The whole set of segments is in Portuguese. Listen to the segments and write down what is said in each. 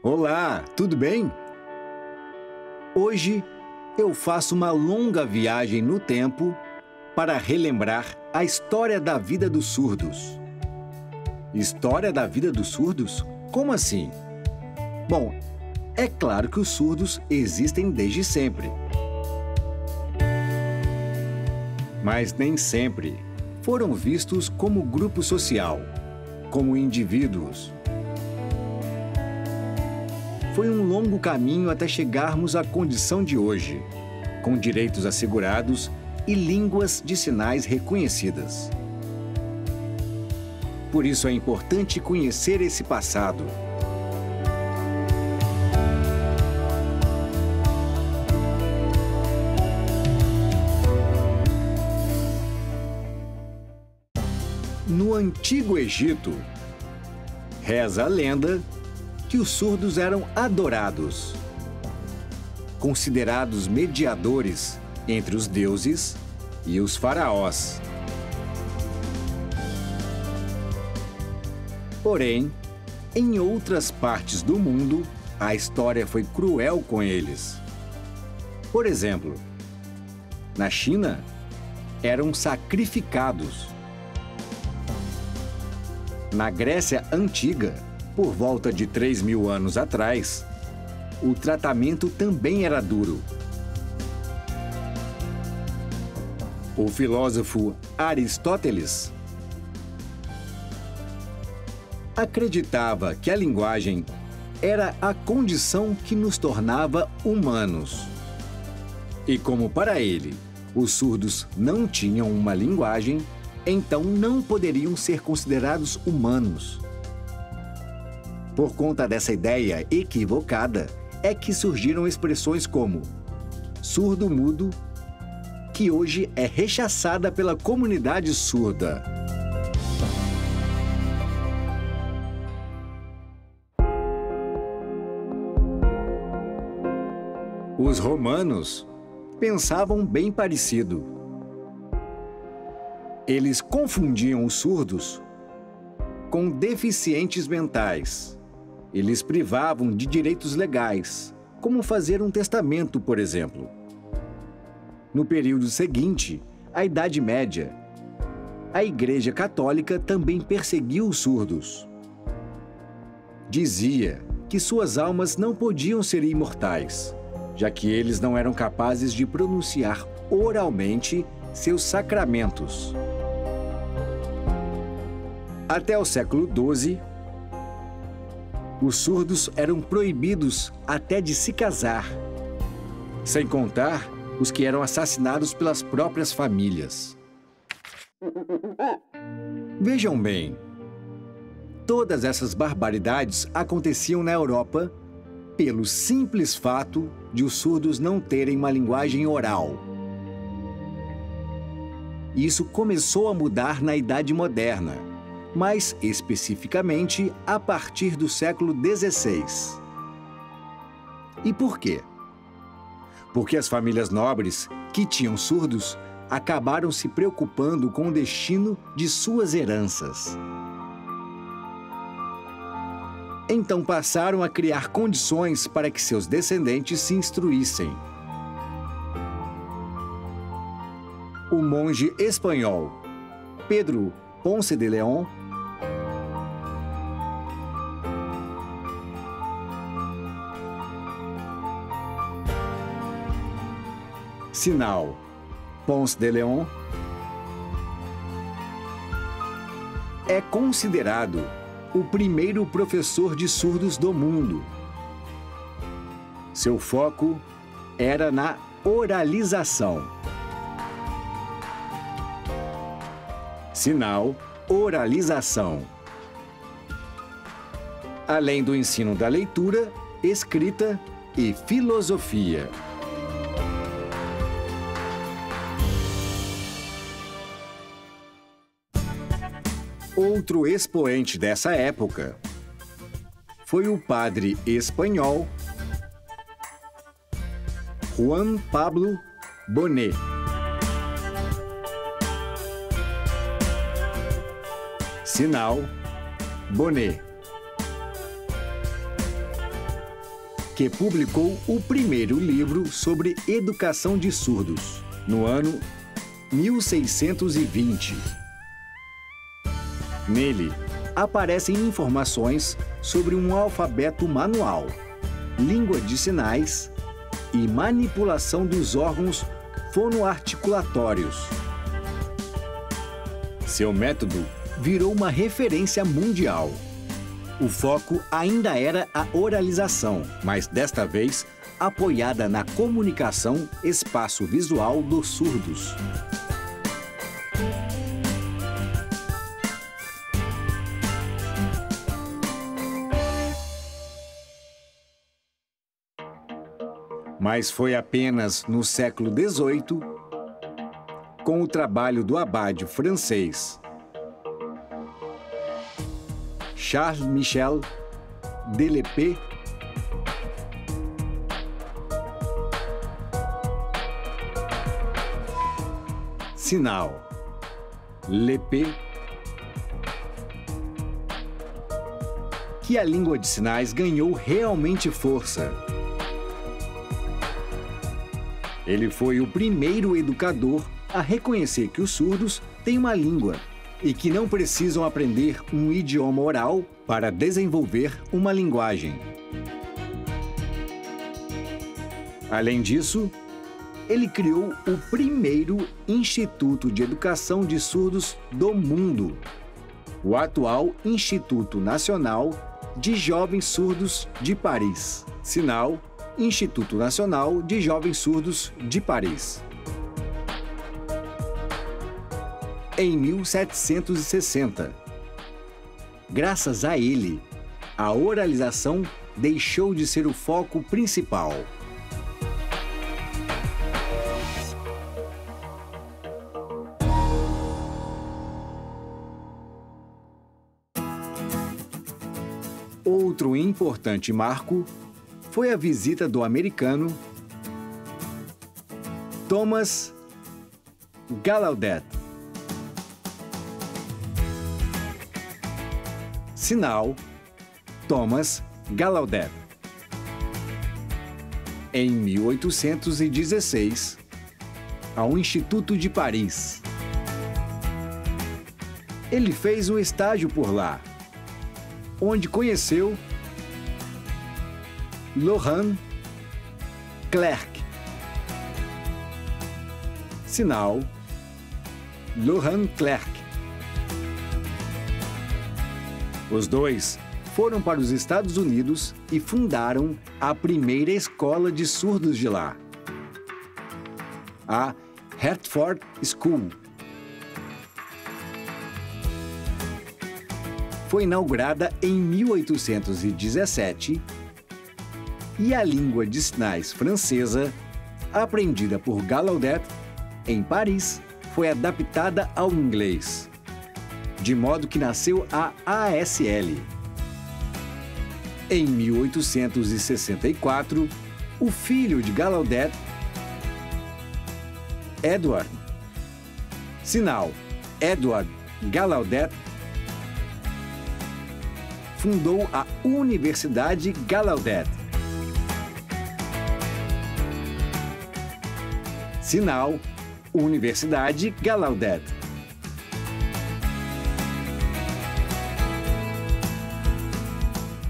Olá, tudo bem? Hoje eu faço uma longa viagem no tempo para relembrar a história da vida dos surdos. História da vida dos surdos? Como assim? Bom, é claro que os surdos existem desde sempre. Mas nem sempre foram vistos como grupo social, como indivíduos. Foi um longo caminho até chegarmos à condição de hoje, com direitos assegurados e línguas de sinais reconhecidas. Por isso é importante conhecer esse passado. No Antigo Egito, reza a lenda que os surdos eram adorados, considerados mediadores entre os deuses e os faraós. Porém, em outras partes do mundo, a história foi cruel com eles. Por exemplo, na China, eram sacrificados. Na Grécia Antiga, por volta de 3.000 anos atrás, o tratamento também era duro. O filósofo Aristóteles acreditava que a linguagem era a condição que nos tornava humanos. E como para ele, os surdos não tinham uma linguagem, então não poderiam ser considerados humanos. Por conta dessa ideia equivocada, é que surgiram expressões como surdo-mudo, que hoje é rechaçada pela comunidade surda. Os romanos pensavam bem parecido. Eles confundiam os surdos com deficientes mentais. Eles privavam de direitos legais, como fazer um testamento, por exemplo. No período seguinte, a Idade Média, a Igreja Católica também perseguiu os surdos. Dizia que suas almas não podiam ser imortais, já que eles não eram capazes de pronunciar oralmente seus sacramentos. Até o século XII, os surdos eram proibidos até de se casar, sem contar os que eram assassinados pelas próprias famílias. Vejam bem, todas essas barbaridades aconteciam na Europa pelo simples fato de os surdos não terem uma linguagem oral. Isso começou a mudar na Idade Moderna, mas especificamente a partir do século XVI. E por quê? Porque as famílias nobres que tinham surdos acabaram se preocupando com o destino de suas heranças. Então passaram a criar condições para que seus descendentes se instruíssem. O monge espanhol Pedro Ponce de León Sinal Ponce de León é considerado o primeiro professor de surdos do mundo. Seu foco era na oralização. Sinal, oralização. Além do ensino da leitura, escrita e filosofia. Outro expoente dessa época foi o padre espanhol Juan Pablo Bonet. Sinal Bonet. que publicou o primeiro livro sobre educação de surdos, no ano 1620. Nele, aparecem informações sobre um alfabeto manual, língua de sinais e manipulação dos órgãos fonoarticulatórios. Seu método virou uma referência mundial. O foco ainda era a oralização, mas desta vez apoiada na comunicação espaço-visual dos surdos. Mas foi apenas no século XVIII, com o trabalho do abade francês Charles-Michel Delepé, sinal Lepé, que a língua de sinais ganhou realmente força. Ele foi o primeiro educador a reconhecer que os surdos têm uma língua e que não precisam aprender um idioma oral para desenvolver uma linguagem. Além disso, ele criou o primeiro Instituto de Educação de Surdos do mundo, o atual Instituto Nacional de Jovens Surdos de Paris, sinal Instituto Nacional de Jovens Surdos de Paris. Em 1760, graças a ele, a oralização deixou de ser o foco principal. Outro importante marco foi a visita do americano Thomas Gallaudet. Sinal Thomas Gallaudet. Em 1816, ao Instituto de Paris. Ele fez um estágio por lá, onde conheceu Laurent Clerc. Sinal Laurent Clerc. Os dois foram para os Estados Unidos e fundaram a primeira escola de surdos de lá, a Hertford School. Foi inaugurada em 1817 e a língua de sinais francesa, aprendida por Gallaudet em Paris, foi adaptada ao inglês, de modo que nasceu a ASL. Em 1864, o filho de Gallaudet, Edward, sinal Edward Gallaudet, fundou a Universidade Gallaudet. Sinal Universidade Gallaudet.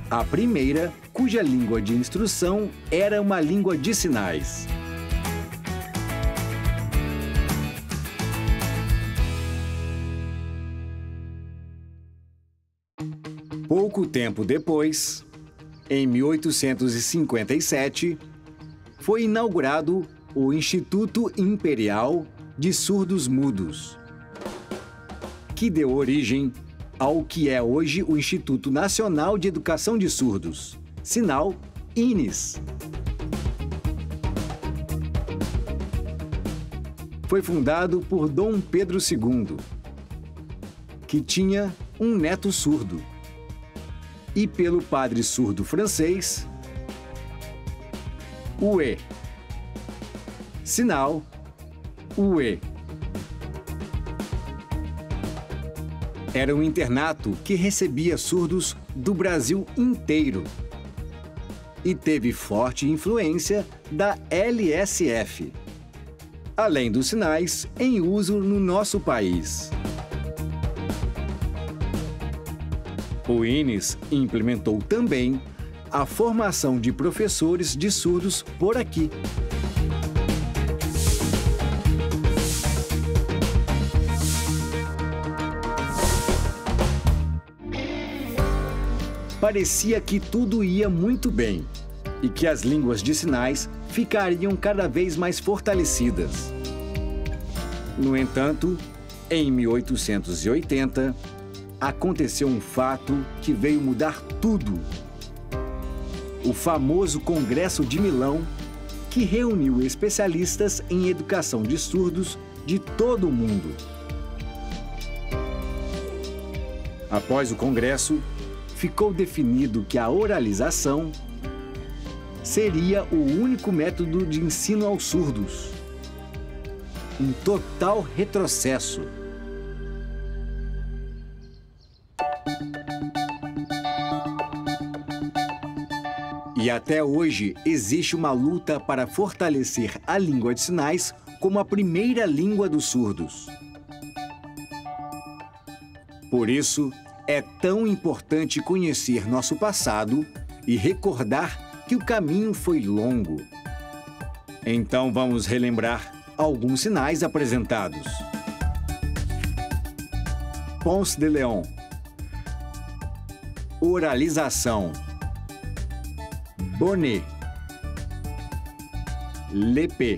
A primeira, cuja língua de instrução era uma língua de sinais. Pouco tempo depois, em 1857, foi inaugurado o Instituto Imperial de Surdos Mudos, que deu origem ao que é hoje o Instituto Nacional de Educação de Surdos, sinal INES. Foi fundado por Dom Pedro II, que tinha um neto surdo, e pelo padre surdo francês, Huet, sinal Huet. Era um internato que recebia surdos do Brasil inteiro e teve forte influência da LSF, além dos sinais em uso no nosso país. O INES implementou também a formação de professores de surdos por aqui. Parecia que tudo ia muito bem e que as línguas de sinais ficariam cada vez mais fortalecidas. No entanto, em 1880, aconteceu um fato que veio mudar tudo. O famoso Congresso de Milão, que reuniu especialistas em educação de surdos de todo o mundo. Após o Congresso, ficou definido que a oralização seria o único método de ensino aos surdos. Um total retrocesso. E até hoje existe uma luta para fortalecer a língua de sinais como a primeira língua dos surdos. Por isso, é tão importante conhecer nosso passado e recordar que o caminho foi longo. Então vamos relembrar alguns sinais apresentados. Ponce de Leon. Oralização. Bonnet. Lepé.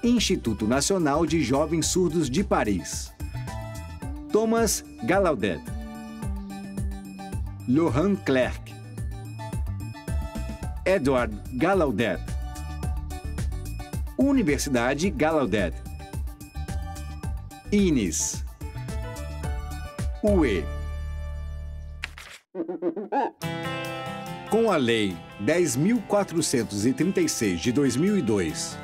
Instituto Nacional de Jovens Surdos de Paris. Thomas Gallaudet. Laurent Clerc. Edward Gallaudet. Universidade Gallaudet. INES. UE. Com a Lei 10.436 de 2002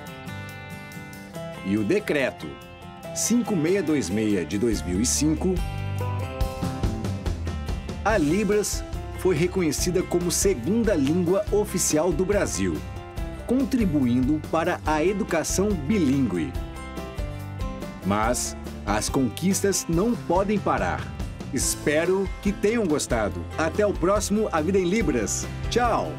e o Decreto 5626 de 2005, a Libras foi reconhecida como segunda língua oficial do Brasil, contribuindo para a educação bilíngue. Mas as conquistas não podem parar. Espero que tenham gostado. Até o próximo A Vida em Libras. Tchau!